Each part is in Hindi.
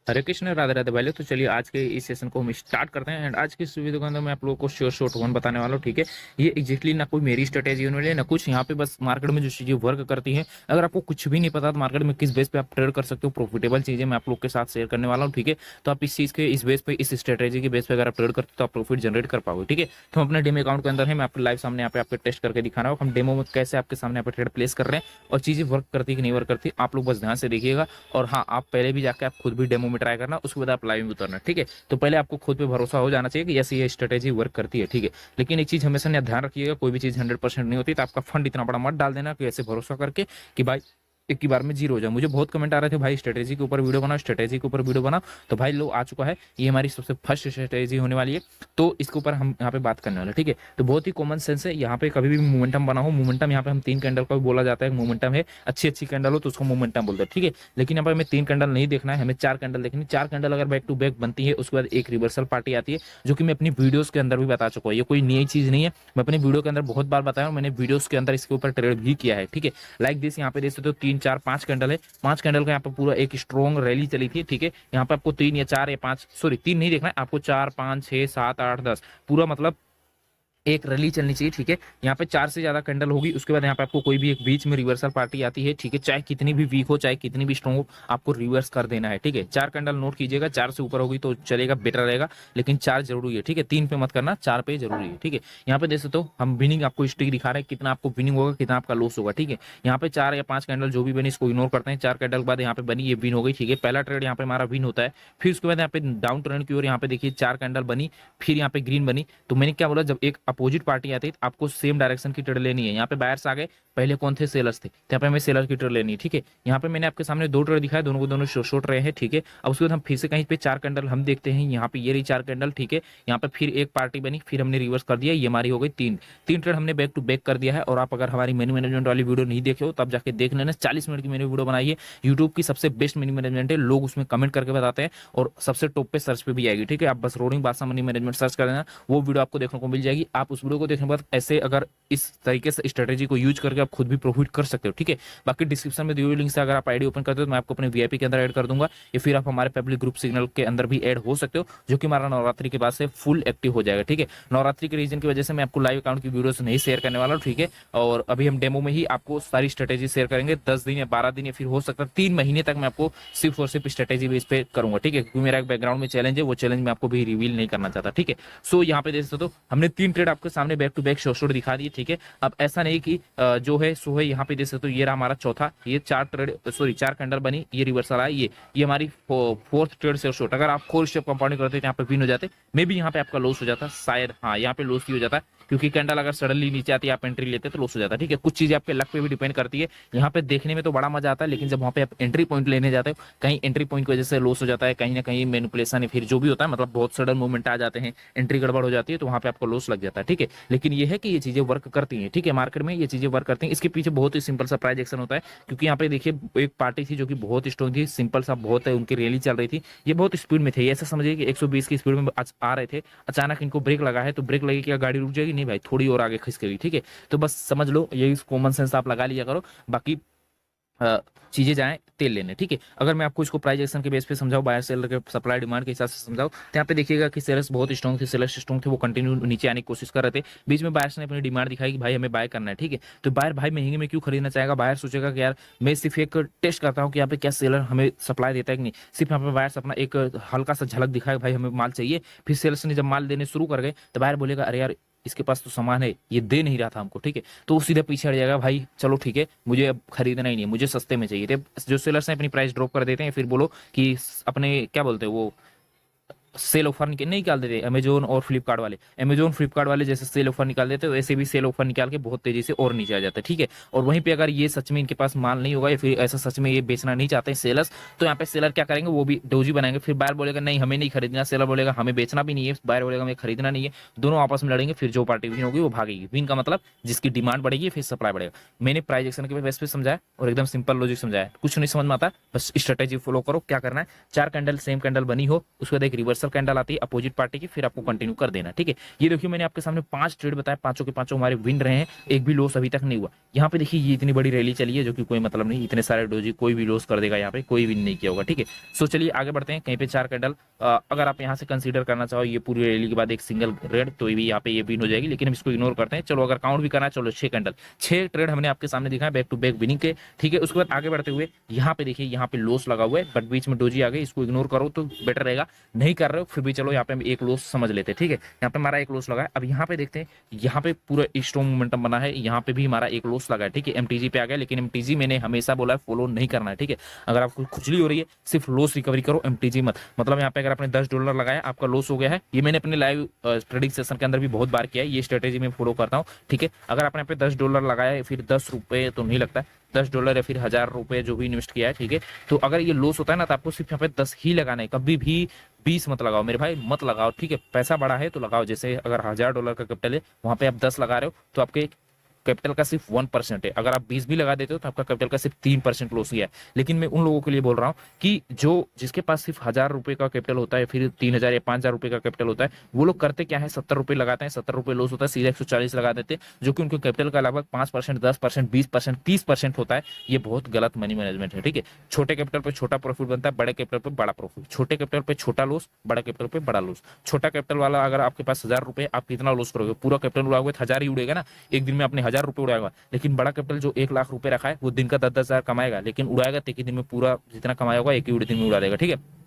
हरे कृष्ण, राधे राधे भाई लोग। तो चलिए आज के इस सेशन को हम स्टार्ट करते हैं। एंड आज की इस वीडियो के अंदर मैं आप लोगों को शॉर्ट वन बताने वाला हूँ, ठीक है। ये एग्जैक्टली ना कोई मेरी स्ट्रेटेजी होने वाली है ना कुछ, यहाँ पे बस मार्केट में जो चीजें वर्क करती हैं, अगर आपको कुछ भी नहीं पता तो मार्केट में किस बेस पे आप ट्रेड कर सकते हो, प्रॉफिटेबल चीजें मैं आप लोग के साथ शेयर करने वाला हूँ, ठीक है। तो आप इस चीज के इस बेस पे, इस स्ट्रेटेजी के बेस पे अगर आप ट्रेड करते हो तो आप प्रॉफिट जनरेट कर पाओगे, ठीक है। तो हम अपने डेमो अकाउंट के अंदर है, मैं आपके लाइव सामने यहाँ पे आपके टेस्ट करके दिखाना होगा हम डेमो में कैसे आपके सामने यहाँ पे ट्रेड प्लेस कर रहे हैं और चीजें वर्क करती है कि नहीं वर्क करती, आप लोग बस ध्यान से देखिएगा। और हाँ, आप पहले भी जाकर आप खुद भी डेमो में ट्राई करना, उसके बाद आप लाइव में उतरना, ठीक है। तो पहले आपको खुद पे भरोसा हो जाना चाहिए कि यस ये स्ट्रेटेजी वर्क करती है, ठीक है। लेकिन एक चीज हमेशा ध्यान रखिएगा, कोई भी चीज 100% नहीं होती, तो आपका फंड इतना बड़ा मत डाल देना कि ऐसे भरोसा करके कि भाई एक ही बार में जीरो हो जाए। मुझे बहुत कमेंट आ रहे थे भाई स्ट्रेटेजी के ऊपर वीडियो बनाओ, स्ट्रेटेजी के ऊपर वीडियो बनाओ। तो भाई लो आ चुका है, ये हमारी सबसे फर्स्ट स्ट्रेटेजी होने वाली है, तो इसके ऊपर हम यहाँ पे बात करने वाले, ठीक है। तो बहुत ही कॉमन सेंस है, यहाँ पे कभी भी मोमेंटम बना हो, मोमेंटम यहाँ पे हम 3 कैंडल का भी बोला जाता है, मोमेंटम है, अच्छी अच्छी कैंडल हो तो उसको मोमेंटम बोलते हैं, ठीक है। लेकिन यहाँ पे हमें 3 कैंडल नहीं देखना है, हमें 4 कैंडल देखनी। 4 कैंडल अगर बैक टू बैक बनती है, उसके बाद एक रिवर्सल पार्टी आती है, जो कि मैं अपनी वीडियोस के अंदर भी बता चुका हूँ, ये कोई नई चीज नहीं है, मैं अपनी वीडियो के अंदर बहुत बार बताया हूँ, मैंने वीडियोस के अंदर इसके ऊपर ट्रेड भी किया है, ठीक है। लाइक दिस, यहाँ पे देख सकते हो 3 4 5 कैंडल है, 5 कैंडल का यहाँ पे पूरा एक स्ट्रॉन्ग रैली चली थी, ठीक है। यहाँ पे आपको 3 या 4 या 5, सॉरी 3 नहीं देखना है आपको, 4 5 6 7 8 10 पूरा मतलब एक रैली चलनी चाहिए, ठीक है। यहाँ पे 4 से ज्यादा कैंडल होगी, उसके बाद यहाँ पे आपको कोई भी एक बीच में रिवर्सल पार्टी आती है, ठीक है। चाहे कितनी भी वीक हो, चाहे कितनी भी स्ट्रॉन्ग हो, आपको रिवर्स कर देना है, ठीक है। 4 कैंडल नोट कीजिएगा, 4 से ऊपर होगी तो चलेगा, बेटर रहेगा, लेकिन 4 जरूरी है, ठीक है। 3 पे मत करना, 4 पे जरूरी है, ठीक है। यहाँ पे देख सकते हो हम विनिंग आपको स्टिक दिखा रहे हैं, कितना आपको विनिंग होगा, कितना आपका लॉस होगा, ठीक है। यहाँ पे 4 या 5 कैंडल जो भी बनी इसको इग्नोर करते हैं। 4 कैंडल के बाद यहाँ पे बनी, ये विन हो गई, ठीक है। पहला ट्रेड यहाँ पे हमारा विन होता है। फिर उसके बाद यहाँ पे डाउन ट्रेंड की ओर यहाँ पे देखिए 4 कैंडल बनी, फिर यहाँ पे ग्रीन बनी। तो मैंने क्या बोला, जब एक अपोजिट पार्टी आती है आपको सेम डायरेक्शन की ट्रेड लेनी है। यहाँ पे बायर्स आ गए, पहले कौन थे, सेलर्स थे, तो यहाँ पे हमें सेलर की ट्रेड लेनी है, ठीक है। यहाँ पे मैंने आपके सामने 2 ट्रेड दिखाया, दोनों को दोनों शॉर्ट रहे हैं, ठीक है। अब उसके बाद हम फिर से कहीं पे 4 कैंडल हम देखते हैं, यहाँ पे ये रही 4 कैंडल, ठीक है। यहाँ पे फिर एक पार्टी बनी, फिर हमने रिवर्स कर दिया, ये हमारी हो गई 3 ट्रेड हमने बैक टू बैक कर दिया है। और आप अगर हमारी मनी मैनेजमेंट वाली वीडियो नहीं देखे हो तब जाके देख लेना, 40 मिनट की मैंने वीडियो बनाई है, यूट्यूब की सबसे बेस्ट मनी मैनेजमेंट है, लोग उसमें कमेंट करके बताते हैं और सबसे टॉप पे सर्च पे भी आएगी, ठीक है। आप बस रोलिंग बादशाह मनी मैनेजमेंट सर्च कर देना, वो वीडियो आपको देखने को मिल जाएगी। आप उस वीडियो को देखने के बाद ऐसे अगर इस तरीके से स्ट्रेटेजी को यूज करके आप खुद भी प्रॉफिट कर सकते हो, ठीक है। बाकी डिस्क्रिप्शन में दिए हुए लिंक से अगर आप आईडी ओपन करते हो तो मैं आपको अपने वीआईपी के अंदर ऐड कर दूंगा, या फिर आप हमारे पब्लिक ग्रुप सिग्नल के अंदर भी ऐड हो सकते हो, जो कि हमारा नवरात्रि के बाद से फुल एक्टिव हो जाएगा, ठीक है। नवरात्रि के रीजन की वजह से मैं आपको लाइव अकाउंट की वीडियोस नहीं शेयर करने वाला हूँ, ठीक है। और अभी हम डेमो में ही आपको सारी स्ट्रेटेजी शेयर करेंगे, 10 दिन या 12 दिन या फिर हो सकता है 3 महीने तक मैं आपको सिर्फ और सिर्फ स्ट्रेटेजी बेस पे करूंगा, ठीक है। क्योंकि मेरा एक बैकग्राउंड में चैलेंज है, वो चैलेंज मैं आपको भी रिवील नहीं करना चाहता, ठीक है। सो यहाँ पे देख सकते हो हमने 3 ट्रेड आपके सामने बैक टू बैक शॉर्ट दिखा दिए, ठीक है। अब ऐसा नहीं कि जो है सो है, यहाँ पे देख सकते हो ये रहा हमारा चौथा, ये 4 ट्रेड सॉरी 4 कैंडल बनी, ये रिवर्सल आया, ये हमारी 4th ट्रेड से शॉर्ट। अगर आप 4 स्टेप कंपाउंडिंग करते तो यहाँ पे विन हो जाते, मे भी यहाँ पे आपका लॉस हो जाता शायद, हाँ यहाँ पे लॉस ही हो जाता है, क्योंकि कैंडल अगर सडनली नीचे आती है आप एंट्री लेते तो लॉस हो जाता है, ठीक है। कुछ चीजें आपके लक पे भी डिपेंड करती है। यहाँ पे देखने में तो बड़ा मजा आता है, लेकिन जब वहाँ पे आप एंट्री पॉइंट लेने जाते हो, कहीं एंट्री पॉइंट की वजह से लॉस हो जाता है, कहीं ना कहीं मैनिपुलेशन है, फिर जो भी होता है, मतलब बहुत सडन मूवमेंट आ जाते हैं, एंट्री गड़बड़ हो जाती है, तो वहाँ पे आपको लॉस लग जाता है, ठीक है। लेकिन ये है कि ये चीजें वर्क करती हैं, ठीक है, मार्केट में ये चीजें वर्क करती हैं। इसके पीछे बहुत ही सिंपल सा प्राइस एक्शन होता है, क्योंकि यहाँ पे देखिए एक पार्टी थी जो कि बहुत स्ट्रॉन्ग थी, सिंपल सा बहुत है, उनकी रैली चल रही थी, ये बहुत स्पीड में थे, ऐसा समझिए कि 120 की स्पीड में आ रहे थे, अचानक इनको ब्रेक लगा है, तो ब्रेक लगे क्या गाड़ी रुक जाएगी, नहीं भाई थोड़ी और आगे खिसकेगी, ठीक है। तो बस समझ लो, यही कॉमन सेंस आप लगा लिया करो, बाकी चीजें जाएं तेल लेने, ठीक है। अगर मैं आपको इसको प्राइस एक्शन के बेस पे समझाऊं, बायर सेलर के सप्लाई डिमांड के हिसाब से समझाऊं, तो यहाँ पे देखिएगा कि सेलर्स बहुत स्ट्रॉन्ग थे, सेलर्स स्ट्रॉन्ग थे, वो कंटिन्यू नीचे आने की कोशिश कर रहे थे। बीच में बायर्स ने अपनी डिमांड दिखाई कि भाई हमें बाय करना है, ठीक है। तो बायर भाई महंगे में क्यों खरीदना चाहेगा, बायर सोचेगा कि यार मैं सिर्फ एक टेस्ट करता हूँ कि यहाँ पे क्या सेलर हमें सप्लाई देता है कि नहीं, सिर्फ यहाँ पे बायर्स अपना एक हल्का सा झलक दिखाएगा भाई हमें माल चाहिए। फिर सेलर्स ने जब माल देने शुरू कर गए तो बायर बोलेगा अरे यार इसके पास तो सामान है, ये दे नहीं रहा था हमको, ठीक है। तो वो सीधे पीछे हट जाएगा, भाई चलो ठीक है मुझे अब खरीदना ही नहीं है, मुझे सस्ते में चाहिए। जो सेलर्स हैं अपनी प्राइस ड्रॉप कर देते हैं, फिर बोलो कि अपने क्या बोलते हैं वो सेल ऑफर नहीं निकाल देते अमेजोन और फ्लिपकार्ट वाले, अमेजोन फ्लिपकार्ट वाले जैसे सेल ऑफर निकाल देते तो ऐसे भी सेल ऑफर निकाल के बहुत तेजी से और नीचे आ जाता है, ठीक है। और वहीं पे अगर ये सच में इनके पास माल नहीं होगा या फिर ऐसा सच में ये बेचना नहीं चाहते हैं सेलर्स, तो यहाँ पे सेलर क्या करेंगे, वो भी डोजी बनाएंगे। फिर बायर बोलेगा नहीं हमें नहीं खरीदना, सेलर बोलेगा हमें बेचना भी नहीं है, बायर बोलेगा हमें खरीदना नहीं है, दोनों आपस में लड़ेंगे, फिर जो पार्टी विन होगी वो भागेगी। विन का मतलब जिसकी डिमांड बढ़ेगी फिर सप्लाई बढ़ेगा। मैंने प्राइस एक्शन के बेस पे समझाया और एकदम सिंपल लॉजिक समझाया, कुछ नहीं समझ में आता, बस स्ट्रेटेजी फॉलो करो। क्या करना है, 4 कैंडल सेम कैंडल बनी हो, उसके बाद एक रिवर्सल रिवर्सल कैंडल आती है अपोजिट पार्टी की, फिर आपको कंटिन्यू कर देना, ठीक है। ये देखिए मैंने आपके सामने 5 ट्रेड बताए, पांचों के पांचों हमारे विन रहे हैं, एक भी लॉस अभी तक नहीं हुआ। यहाँ पे देखिए ये इतनी बड़ी रैली चली है जो कि कोई मतलब नहीं, इतने सारे डोजी कोई भी लॉस कर देगा, यहाँ पे कोई विन नहीं किया होगा, ठीक है। सो चलिए आगे बढ़ते हैं। कहीं पे 4 कैंडल अगर आप यहाँ से कंसीडर करना चाहो ये पूरी रैली के बाद एक सिंगल रेड, तो भी यहाँ पे ये विन हो जाएगी, लेकिन हम इसको इग्नोर करते हैं। चलो अगर काउंट भी करना है, चलो 6 कैंडल, 6 ट्रेड हमने आपके सामने दिखाया बैक टू बैक विनिंग के, ठीक है। उसके बाद आगे बढ़ते हुए यहाँ पे देखिए यहाँ पे लॉस लगा हुआ है, बट बीच में डोजी आ गई, इसको इग्नोर करो तो बेटर रहेगा। नहीं कर रहे हो फिर भी चलो यहाँ पे हम एक लॉस समझ लेते हैं, ठीक है। यहाँ पे हमारा एक लॉस लगा है। अब यहाँ पे देखते हैं, यहाँ पे पूरा स्ट्रॉन्ग मोमेंटम बना है, यहाँ पे भी हमारा एक लॉस लगा है, ठीक है। एमटीजी पे आ गया, लेकिन एमटीजी मैंने हमेशा बोला है फॉलो नहीं करना है, ठीक है। अगर आपको खुजली हो रही है सिर्फ लॉस रिकवरी करो, एमटीजी मत। मतलब यहाँ पे अगर आपने $10 लगाया, आपका लॉस हो गया है, ये मैंने अपने लाइव ट्रेडिंग सेशन के अंदर भी बहुत बार किया है, ये स्ट्रेटेजी में फॉलो करता हूँ, ठीक है। अगर आपने यहाँ पे $10 लगाया है, फिर ₹10 तो नहीं लगता है, $10 या फिर ₹1000 जो भी इन्वेस्ट किया है, ठीक है। तो अगर ये लॉस होता है ना, तो आपको सिर्फ यहाँ पे 10 ही लगाना है, कभी भी 20 मत लगाओ मेरे भाई, मत लगाओ, ठीक है। पैसा बड़ा है तो लगाओ, जैसे अगर $1000 का कैपिटल है, वहां पे आप 10 लगा रहे हो तो आपके कैपिटल का सिर्फ 1% है। अगर आप 20 भी लगा देते हो तो आपका कैपिटल का सिर्फ 3% लॉस गया है। लेकिन मैं उन लोगों के लिए बोल रहा हूँ कि जो जिसके पास सिर्फ ₹1000 का कैपिटल होता है, फिर 3000 या ₹5000 का कैपिटल होता है, वो लोग करते क्या है, ₹70 लगाते हैं, ₹70 लॉस होता है, सीधा 140 लगा देते हैं, जो कि उनके कैपिटल का लगभग 5%, 10%, 20%, 30% होता है। ये बहुत गलत मनी मैनेजमेंट है, ठीक है। छोटे कैपिटल पर छोटा प्रॉफिट बनता है, बड़े कैपिटल पर बड़ा प्रॉफिट, छोटे कैपिटल पर छोटा लॉस, बड़ा कैपिटल पर बड़ा लॉस। छोटा कैपिटल वाला अगर आपके पास ₹1000, आप कितना लॉस करोगे, पूरा कैपिटल उड़ाओगे तो 1000 ही उड़ेगा ना, एक दिन में अपने ₹1000 उड़ाएगा। लेकिन बड़ा कैपिटल जो 1 लाख रखा है, वो दिन का 10-10 हजार कमाएगा, लेकिन उड़ाएगा तो एक ही दिन में पूरा जितना कमाया होगा एक ही दिन में उड़ा देगा, ठीक है।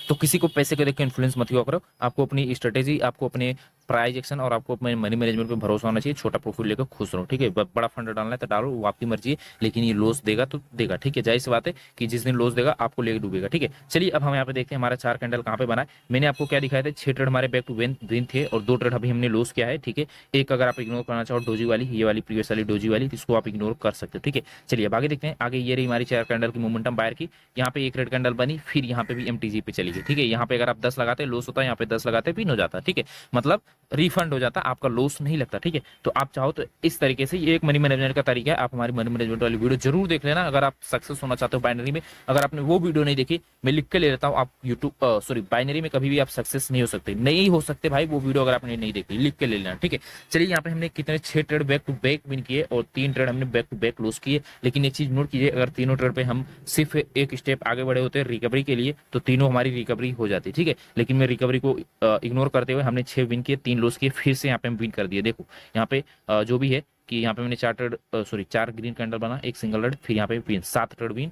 तो किसी को पैसे को देख के इन्फ्लुएंस मत हुआ करो, आपको अपनी स्ट्रेटेजी, आपको अपने प्राइज एक्शन और आपको अपने मनी मैनेजमेंट पे भरोसा होना चाहिए। छोटा प्रॉफिट लेकर खुश रहो, ठीक है। बड़ा फंड डालना है तो डालो, वो आपकी मर्जी है, लेकिन ये लॉस देगा तो देगा, ठीक है। जाहिर सी बात है कि जिस दिन लॉस देगा आपको लेकर डूबेगा, ठीक है। चलिए अब हम यहाँ पे देखते हैं हमारा 4 कैंडल कहाँ पे बना है। मैंने आपको क्या दिखाया था, 6 ट्रेड हमारे बैक टू विन थे और 2 ट्रेड अभी हमने लॉस किया है, ठीक है। एक अगर आप इग्नोर करना चाहो डोजी वाली, ये वाली प्रीवियस वाली डोजी वाली, इसको आप इग्नोर कर सकते हो, ठीक है। चलिए अब आगे देखते हैं। आगे ये रही हमारी 4 कैंडल की मोमेंटम बायर की, यहाँ पे एक रेड कैंडल बनी, फिर यहाँ पे भी एमटीजी पे चली गई, ठीक है। यहाँ पे अगर आप 10 लगाते लॉस होता है, यहाँ पे 10 लगाते पिन हो जाता, ठीक है। मतलब रिफंड हो जाता, आपका लॉस नहीं लगता, ठीक है। तो आप चाहो तो इस तरीके से, ये एक मनी मैनेजमेंट का तरीका है। आप हमारी मनी मैनेजमेंट वाली वीडियो जरूर देख लेना अगर आप सक्सेस होना चाहते हो बाइनरी में। अगर आपने वो वीडियो नहीं देखी, मैं लिख के ले लेता हूँ, आप यूट्यूब बाइनरी में कभी भी आप सक्सेस नहीं हो सकते, नहीं हो सकते भाई। वो वीडियो अगर आपने नहीं देखी, लिख के ले लेना, ठीक है। चलिए यहाँ पे हमने कितने 6 trade back to back win किए और 3 ट्रेड हमने बैक टू बैक लॉस किए। लेकिन एक चीज नोट कीजिए, अगर तीनों ट्रेड पे हम सिर्फ एक स्टेप आगे बढ़े होते रिकवरी के लिए, तो तीनों हमारी रिकवरी हो जाती, ठीक है। लेकिन मैं रिकवरी को इग्नोर करते हुए हमने 6 विन किए, 3 लॉस किए, फिर से यहाँ पे हम विन कर दिए। देखो यहाँ पे जो भी है कि यहाँ पे मैंने 4 ग्रीन कैंडल बना, एक सिंगल रेड, फिर यहाँ पे विन, 7 ट्रेड विन।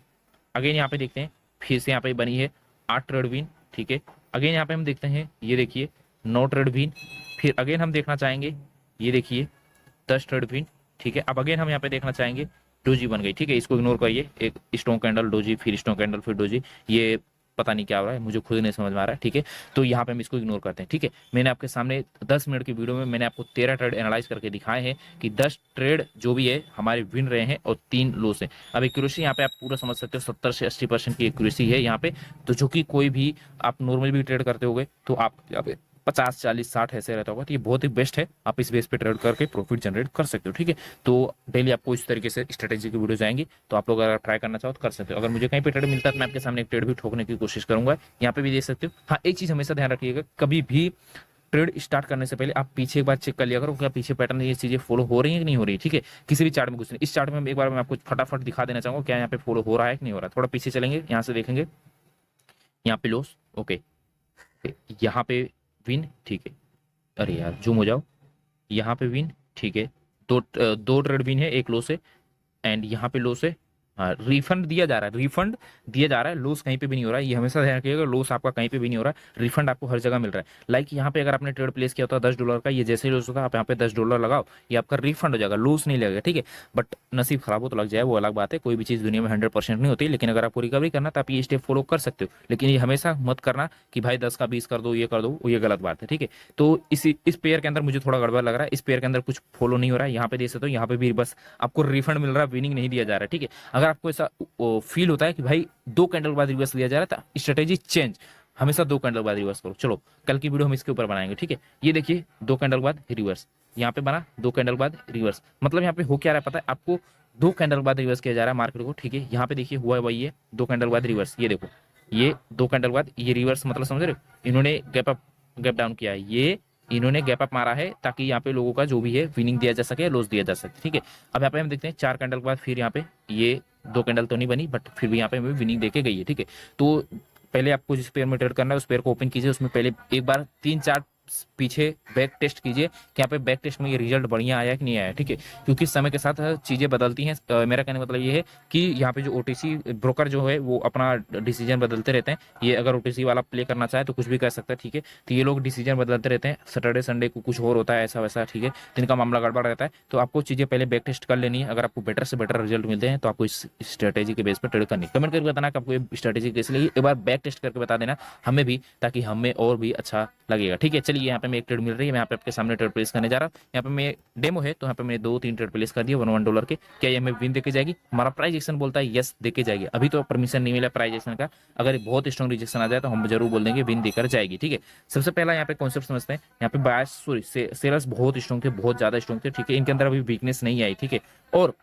अगेन यहाँ पे देखते हैं, फिर से यहाँ पे बनी है 8 ट्रेड विन, ठीक है। अगेन यहाँ पे हम देखते हैं, ये देखिए 9 ट्रेड विन, फिर अगेन हम देखना चाहेंगे, ये देखिए 10 ट्रेड विन, ठीक है। अब अगेन हम यहाँ पे देखना चाहेंगे डोजी बन गई, ठीक है। इसको इग्नोर करिए, एक स्ट्रॉन्ग कैंडल डोजी, फिर स्ट्रॉन्ग कैंडल, फिर डोजी, ये पता नहीं क्या हो रहा है, मुझे खुद नहीं समझ में आ रहा है, ठीक है। तो यहाँ पे हम इसको इग्नोर करते हैं, ठीक है। मैंने आपके सामने 10 मिनट की वीडियो में मैंने आपको 13 ट्रेड एनालाइज करके दिखाए हैं कि 10 ट्रेड जो भी है हमारे विन रहे हैं और 3 लॉस है। अब एक्यूरेसी यहाँ पे आप पूरा समझ सकते हो, 70 से 80% की एक्यूरेसी है यहाँ पे। तो जो कि कोई भी आप नॉर्मल भी ट्रेड करते होगे तो आप यहाँ पे 50, 40, 60 ऐसे रहता होगा, तो ये बहुत ही बेस्ट है। आप इस बेस पे ट्रेड करके प्रॉफिट जनरेट कर सकते हो, ठीक है। तो डेली आपको इस तरीके से स्ट्रेटेजी की वीडियोस आएंगी, तो आप लोग अगर ट्राई करना चाहो तो कर सकते हो। अगर मुझे कहीं पे ट्रेड मिलता है तो मैं आपके सामने एक ट्रेड भी ठोकने की कोशिश करूंगा, यहाँ पे भी देख सकते हो। हाँ, एक चीज हमेशा ध्यान रखिएगा, कभी भी ट्रेड स्टार्ट करने से पहले आप पीछे एक बार चेक कर लिया करो, क्या पीछे पैटर्न ये चीजें फॉलो हो रही है कि नहीं हो रही है, ठीक है। किसी भी चार्ट में घुसने, इस चार्ट में एक बार मैं आपको फटाफट दिखा देना चाहूंगा क्या यहाँ पे फॉलो हो रहा है कि नहीं हो रहा है। थोड़ा पीछे चलेंगे, यहाँ से देखेंगे, यहाँ पे लॉस, ओके, यहाँ पे विन, ठीक है। अरे यार जूम हो जाओ, यहाँ पे विन, ठीक है। दो ट्रेड विन है, एक लॉस है, एंड यहाँ पे लॉस है। हाँ, रिफंड दिया जा रहा है, रिफंड दिया जा रहा है, लॉस कहीं पे भी नहीं हो रहा है। ये हमेशा ध्यान रखिएगा, लॉस आपका कहीं पे भी नहीं हो रहा है, रिफंड आपको हर जगह मिल रहा है। लाइक यहाँ पे अगर आपने ट्रेड प्लेस किया होता $10 का, ये जैसे ही लॉस होता है आप यहाँ पे $10 लगाओ, ये आपका रिफंड हो जाएगा, लॉस नहीं लगेगा, ठीक है। बट नसीब खराब हो तो लग जाए, वो अलग बात है। कोई भी चीज़ दुनिया में 100% नहीं होती, लेकिन अगर आपको रिकवरी करना तो आप ये स्टेप फॉलो कर सकते हो। लेकिन ये हमेशा मत करना कि भाई 10 का 20 कर दो, ये कर दो, ये गलत बात है, ठीक है। तो इस पेयर के अंदर मुझे थोड़ा गड़बड़ लग रहा है, इस पेयर के अंदर कुछ फॉलो नहीं हो रहा है। यहाँ पे देख सकते हो, यहाँ पे भी बस आपको रिफंड मिल रहा है, विनिंग नहीं दिया जा रहा है, ठीक है। अगर आपको ऐसा फील होता है कि भाई 2 कैंडल बाद रिवर्स लिया जा रहा था, स्ट्रेटेजी चेंज, हमेशा 2 कैंडल बाद रिवर्स करो। चलो कल की वीडियो हम इसके ऊपर बनाएंगे, ठीक है। ये देखिए 2 कैंडल बाद रिवर्स, यहाँ पे बना 2 कैंडल बाद रिवर्स, मतलब यहाँ पे हो क्या रहा है पता है आपको, 2 कैंडल बाद रिवर्स किया जा रहा है मार्केट को, ठीक है। यहाँ पे देखिए हुआ वही है, 2 कैंडल बाद रिवर्स, ये देखो ये 2 कैंडल के बाद ये रिवर्स, मतलब समझ रहे हो, इन्होंने गैप अप गैप डाउन किया है, ये इन्होंने गैप अप मारा है ताकि यहाँ पे लोगों का जो भी है विनिंग दिया जा सके, लॉस दिया जा सके, ठीक है। अब यहाँ पे हम देखते हैं 4 कैंडल के बाद फिर यहाँ पे ये 2 कैंडल तो नहीं बनी, बट फिर भी यहाँ पे हमें विनिंग देके गई है, ठीक है। तो पहले आपको जिस पेयर में ट्रेड करना है उस पेयर को ओपन कीजिए, उसमें पहले एक बार 3-4 पीछे बैक टेस्ट कीजिए कि यहाँ पे बैक टेस्ट में ये रिजल्ट बढ़िया आया कि नहीं आया, ठीक है। क्योंकि समय के साथ चीज़ें बदलती हैं। मेरा कहने का मतलब ये है कि यहाँ पे जो ओटीसी ब्रोकर जो है वो अपना डिसीजन बदलते रहते हैं। ये अगर ओटीसी वाला प्ले करना चाहे तो कुछ भी कर सकता है, ठीक है। तो ये लोग डिसीजन बदलते रहते हैं, सैटरडे संडे को कुछ और होता है ऐसा वैसा, ठीक है, तो इनका मामला गड़बड़ रहता है। तो आपको चीज़ें पहले बैक टेस्ट कर लेनी है। अगर आपको बेटर से बेटर रिजल्ट मिलते हैं तो आपको इस स्ट्रेटेजी के बेस पर ट्रेड करनी है। कमेंट करके बताना कि आपको ये स्ट्रेटेजी कैसी लगी, एक बार बैक टेस्ट करके बता देना हमें भी, ताकि हमें और भी अच्छा लगेगा, ठीक है। चलिए यहाँ पे मैं एक ट्रेड मिल रही है, मैं यहाँ पे आपके सामने ट्रेड प्लेस करने जा रहा हूँ। यहाँ पे मैं डेमो है तो यहाँ पे मैंने 2-3 ट्रेड प्लेस कर दिए $1 के। क्या ये हमें विन देके जाएगी? हमारा प्राइस एक्शन बोलता है यस देके जाएगी। अभी तो परमिशन नहीं मिला प्राइस एक्शन का, अगर बहुत स्ट्रॉन्ग रिजेक्शन आ जाए तो हम जरूर बोल देंगे विन देकर जाएगी, ठीक है। सबसे पहला यहाँ पे कॉन्सेप्ट समझते हैं। यहाँ पे बायर्स सॉरी सेलर्स बहुत स्ट्रॉन्ग थे, बहुत ज्यादा स्ट्रॉन्ग थे, ठीक है। इनके अंदर अभी वीकनेस नहीं आई, ठीक है। और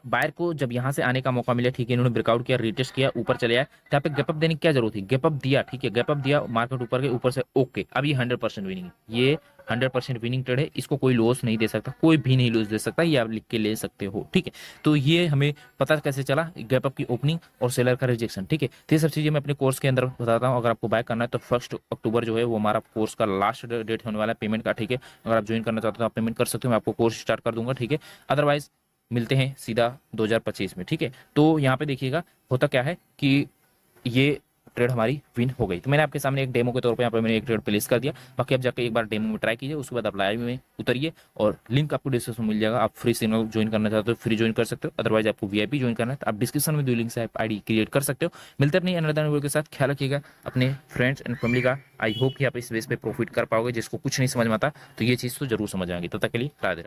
बायर को जब यहाँ से आने का मौका मिला, ठीक है, इन्होंने ब्रेकआउट किया, रिटेस्ट किया, ऊपर चले आए, तो यहाँ पे गैप अप देने की क्या जरूरत थी? गैप अप दिया, ठीक है, गैप अप दिया, मार्केट ऊपर के ऊपर से ओके। अब ये 100% विनिंग है, ये 100% विनिंग ट्रेड है, इसको कोई लॉस नहीं दे सकता, कोई भी नहीं लॉस दे सकता, ये आप लिख के ले सकते हो, ठीक है। तो ये हमें पता कैसे चला? गैप अप की ओपनिंग और सेलर का रिजेक्शन, ठीक है। तो ये सब चीजें मैं अपने कोर्स के अंदर बताता हूँ। अगर आपको बाय करना है तो 1 अक्टूबर जो है वो हमारा कोर्स का लास्ट डेट होने वाला है पेमेंट का, ठीक है। अगर आप ज्वाइन करना चाहते हो तो आप पेमेंट कर सकते हो, मैं आपको कोर्स स्टार्ट कर दूंगा, ठीक है। अदरवाइज मिलते हैं सीधा 2025 में, ठीक है। तो यहाँ पे देखिएगा होता क्या है कि ये ट्रेड हमारी विन हो गई। तो मैंने आपके सामने एक डेमो के तौर पे यहाँ पे मैंने एक ट्रेड प्लेस कर दिया। बाकी आप जाकर एक बार डेमो में ट्राई कीजिए, उसके बाद आप लाइव में उतरिए और लिंक आपको डिस्क्रिप्शन में मिल जाएगा। आप फ्री सिग्नल ज्वाइन करना चाहते हो फ्री ज्वाइन कर सकते हो, अदरवाइज आपको वीआईपी ज्वाइन करना है तो आप डिस्क्रिप्शन में 2 लिंक से आप आईडी क्रिएट कर सकते हो। मिलते अपनी अनदर वीडियो के साथ, ख्याल रखिएगा अपने फ्रेंड्स एंड फैमिली का। आई होप कि आप इस बेस पे प्रॉफिट कर पाओगे। जिसको कुछ नहीं समझ में आता तो ये चीज़ तो जरूर समझ आएगी। तब तक के लिए राधे।